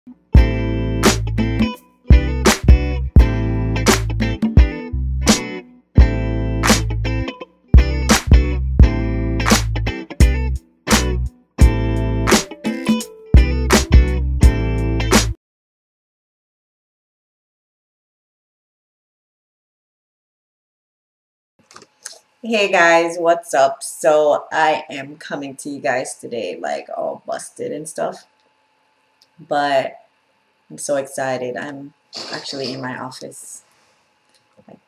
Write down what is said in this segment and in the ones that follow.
Hey guys, what's up? So I am coming to you guys today like all busted and stuff, but I'm so excited. I'm actually in my office. Like,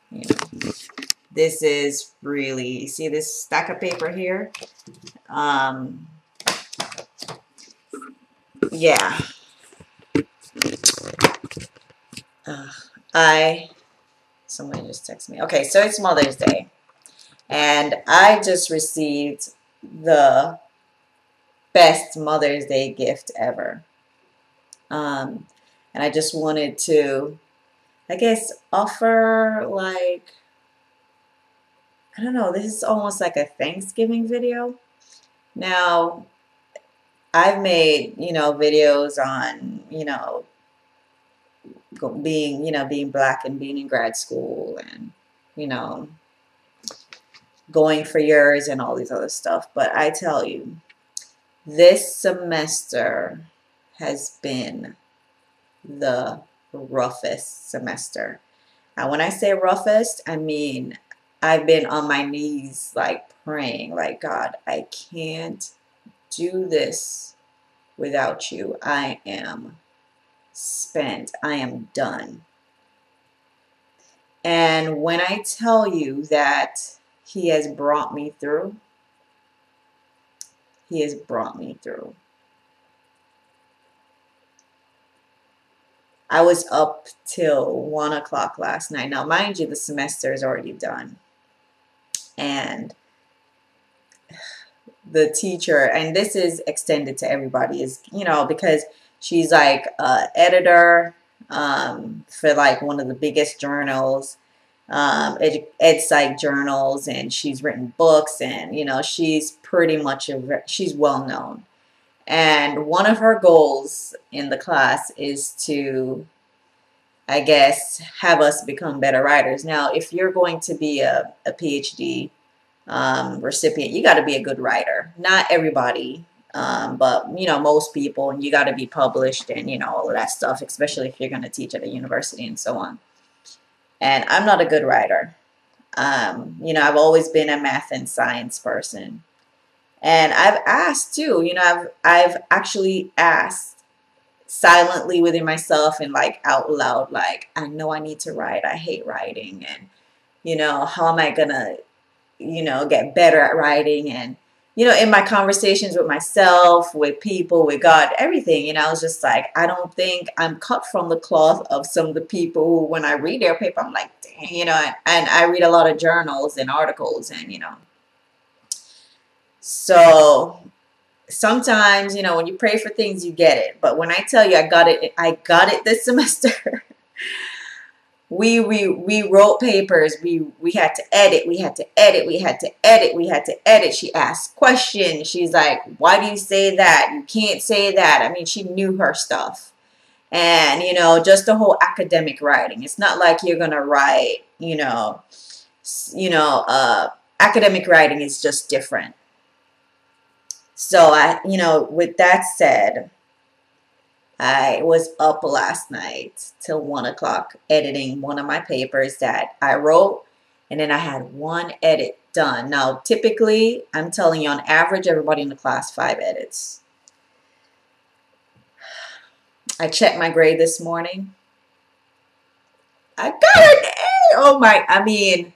this is really, see this stack of paper here? Um, yeah. Uh, Somebody just texted me. Okay, so it's Mother's Day, and I just received the best Mother's Day gift ever. Um, and I just wanted to, I guess, offer like, I don't know, this is almost like a Thanksgiving video. Now, I've made, videos on, being black and being in grad school and, you know, going for yours and all these other stuff. But I tell you, this semester has been the roughest semester. And when I say roughest, I mean I've been on my knees like praying, like, God, I can't do this without you. I am spent. I am done. And when I tell you that He has brought me through, He has brought me through. I was up till 1 o'clock last night. Now, mind you, the semester is already done. And the teacher, and this is extended to everybody, is, because she's like editor for like one of the biggest journals, ed psych journals, and she's written books, and she's pretty much she's well known. And one of her goals in the class is to, I guess, have us become better writers. Now, if you're going to be a PhD recipient, you got to be a good writer. Not everybody, but most people, and you got to be published and all of that stuff, especially if you're going to teach at a university and so on. And I'm not a good writer. I've always been a math and science person, and I've asked too. I've actually asked silently within myself and like out loud, like, I know I need to write. I hate writing, and how am I gonna get better at writing? And, in my conversations with myself, with people, with God, everything, I was just like, I don't think I'm cut from the cloth of some of the people who, when I read their paper, I'm like, dang, and I read a lot of journals and articles and, so sometimes, when you pray for things, you get it. But when I tell you I got it this semester. We wrote papers. We had to edit. We had to edit. We had to edit. We had to edit. She asked questions. She's like, "Why do you say that? You can't say that." I mean, she knew her stuff, and just the whole academic writing. It's not like you're gonna write. Academic writing is just different. So with that said, I was up last night till 1 o'clock editing one of my papers that I wrote, and then I had one edit done. Now, typically, I'm telling you, on average, everybody in the class, 5 edits. I checked my grade this morning. I got an A! Oh my, I mean,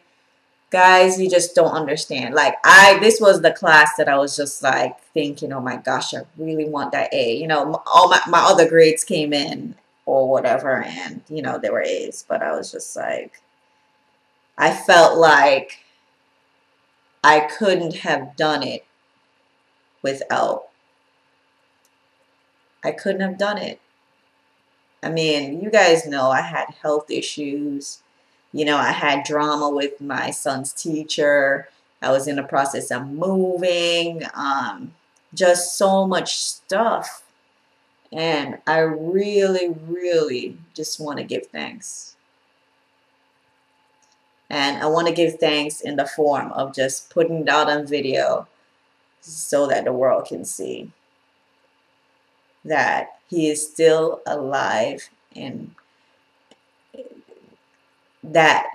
guys, you just don't understand. Like, this was the class that I was just like thinking, oh my gosh, I really want that A. All my other grades came in or whatever, and they were A's, but I was just like, I felt like I couldn't have done it without. I couldn't have done it. I mean, you guys know I had health issues. I had drama with my son's teacher. I was in the process of moving. Just so much stuff. And I really, really just want to give thanks. And I want to give thanks in the form of just putting it out on video so that the world can see that he is still alive, and that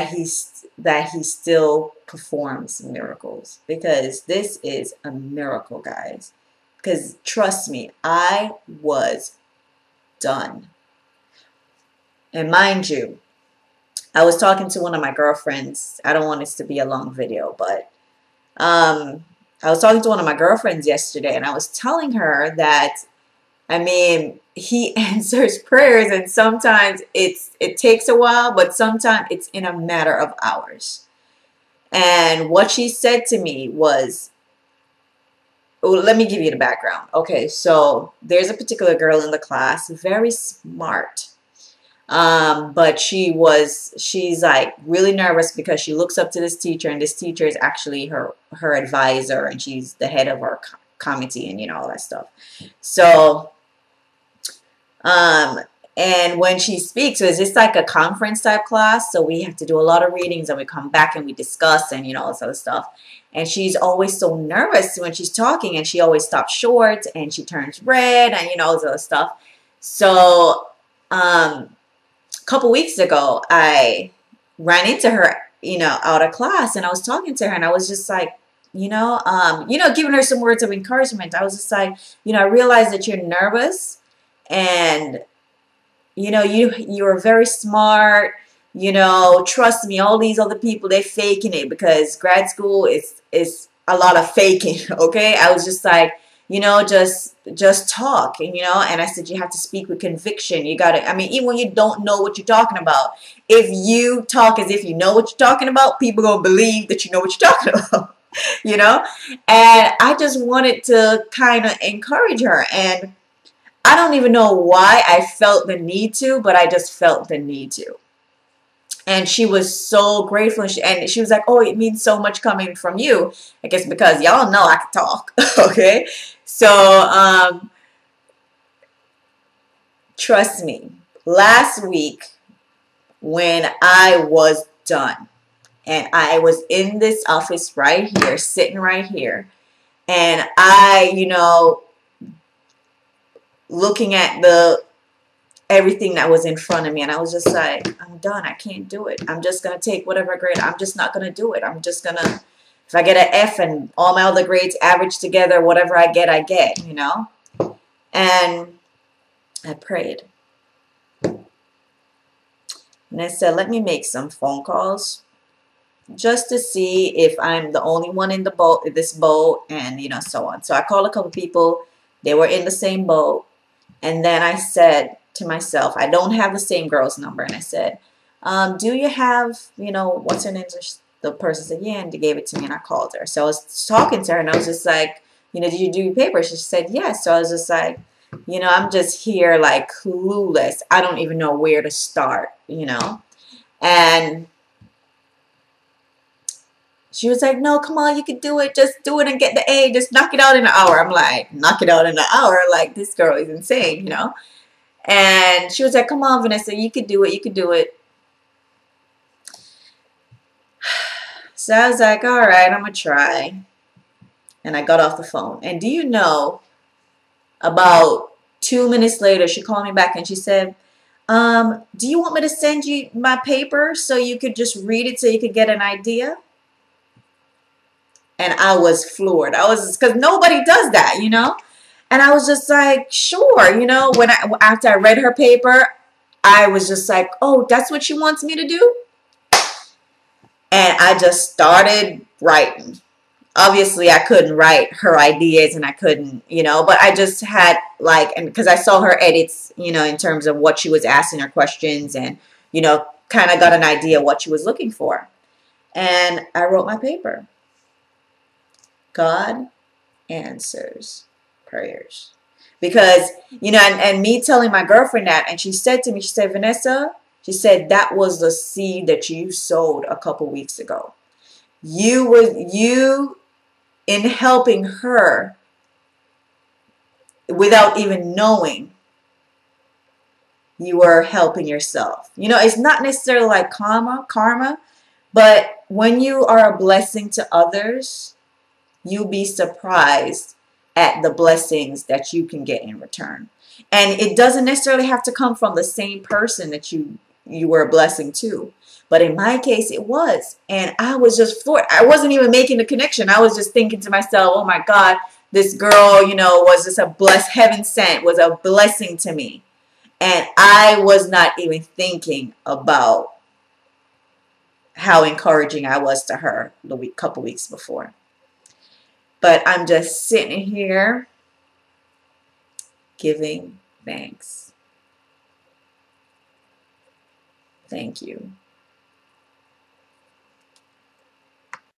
he still performs miracles, because this is a miracle, guys. Because trust me, I was done. And mind you, I was talking to one of my girlfriends. I don't want this to be a long video, but I was talking to one of my girlfriends yesterday, and I was telling her that, I mean, he answers prayers, and sometimes it takes a while, but sometimes it's in a matter of hours. And what she said to me was, well, let me give you the background. Okay, so there's a particular girl in the class, very smart. But she's like really nervous because she looks up to this teacher, and this teacher is actually her advisor, and she's the head of our committee, and all that stuff. So and when she speaks, so it's just like a conference type class, so we have to do a lot of readings, and we come back and we discuss, and all this other stuff. And she's always so nervous when she's talking, and she always stops short, and she turns red, and all this other stuff. So a couple weeks ago, I ran into her, out of class, and I was talking to her, and I was just like, giving her some words of encouragement. I was just like, I realized that you're nervous, and you're very smart. Trust me, all these other people, they're faking it, because grad school is a lot of faking. Okay, I was just like, just talk, and I said, you have to speak with conviction. You got to, I mean, even when you don't know what you're talking about, if you talk as if you know what you're talking about, people gonna believe that you know what you're talking about. And I just wanted to kind of encourage her, and I don't even know why I felt the need to, but I just felt the need to. And she was so grateful, and she was like, oh, it means so much coming from you. I guess because y'all know I can talk. Okay, so trust me, last week when I was done, and I was in this office right here, sitting right here, and I, looking at everything that was in front of me, and I was just like, I'm done. I can't do it. I'm just gonna take whatever grade. I'm just not gonna do it. I'm just gonna, if I get an F and all my other grades average together, whatever I get, And I prayed, and I said, let me make some phone calls just to see if I'm the only one in this boat, and so on. So I called a couple people. They were in the same boat. And then I said to myself, I don't have the same girl's number. And I said, do you have, what's her name? The person said, yeah, and they gave it to me, and I called her. So I was talking to her, and I was just like, did you do your paper? She said, yes. So I was just like, I'm just here like clueless. I don't even know where to start, And she was like, no, come on, you can do it. Just do it and get the A. Just knock it out in an hour. I'm like, knock it out in an hour? Like, this girl is insane, And she was like, come on, Vanessa, you can do it. You can do it. So I was like, all right, I'm going to try. And I got off the phone. And do you know, about 2 minutes later, she called me back and she said, do you want me to send you my paper so you could just read it so you could get an idea? And I was floored. Because nobody does that, And I was just like, sure, after I read her paper, I was just like, oh, that's what she wants me to do? And I just started writing. Obviously, I couldn't write her ideas, and I couldn't, but I just had and because I saw her edits, in terms of what she was asking her questions, and, kind of got an idea what she was looking for. And I wrote my paper. God answers prayers. Because, and me telling my girlfriend that, and she said to me, she said, Vanessa, she said, that was the seed that you sowed a couple weeks ago. You in helping her without even knowing you were helping yourself. You know, it's not necessarily like karma, but when you are a blessing to others, you'll be surprised at the blessings that you can get in return. And it doesn't necessarily have to come from the same person that you were a blessing to. But in my case, it was. And I was just floored. I wasn't even making the connection. I was just thinking to myself, oh my God, this girl, you know, was just a heaven sent, was a blessing to me. And I was not even thinking about how encouraging I was to her the couple weeks before. But I'm just sitting here giving thanks. Thank you.